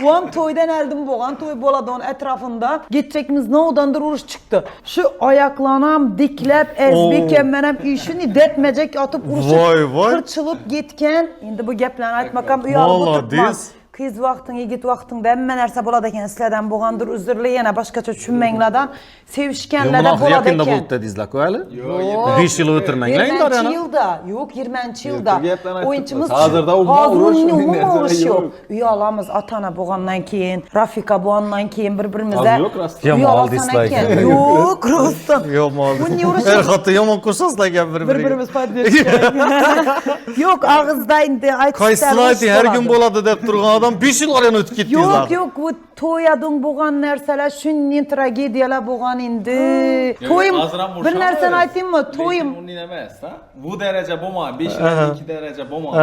Ulan toydan eldim boğan, toy boladığın etrafında gidecekimiz ne odandır uruş çıktı. Şu ayaklanam, diklep, ezbek emmenem işini detmecek atıp uruşup kırçılıp gitken. Şimdi bu geplerini aytmakam uyalıp oturtmaz. Kız vaxtın, yigit vaxtın da emme nerse boladeken sizlerden boğandır üzürlü yine başkaça düşünmenladan sevişkenle de boladeken. Yakında bulup da dizlak öyle? Yok. 5 yıl ötürmekleyin var 20 yana. yılda. Yok 20 yılda. Oyunçumuz hazırda uğraş yok. Üyalamız atana boğandan keyin, Rafika boğandan keyin birbirimize. Az yok rast. Yamal dislike. Yok rastım. Yamal. Bu niye uğraşıyoruz? Her hatı yaman kursaslayken Birbirimiz paylaşıyoruz. Yok ağızda indi. Kaysılaydı her gün boladı deyip durgan adam 5 yıl arayan ötüp gitti. Yok bu toyadın boğan nerseler şunnin tragediyalar boğan indi. Toyum bir nersen aytayım mı? Toyum. Bu derece boma, 5 2 derece boma.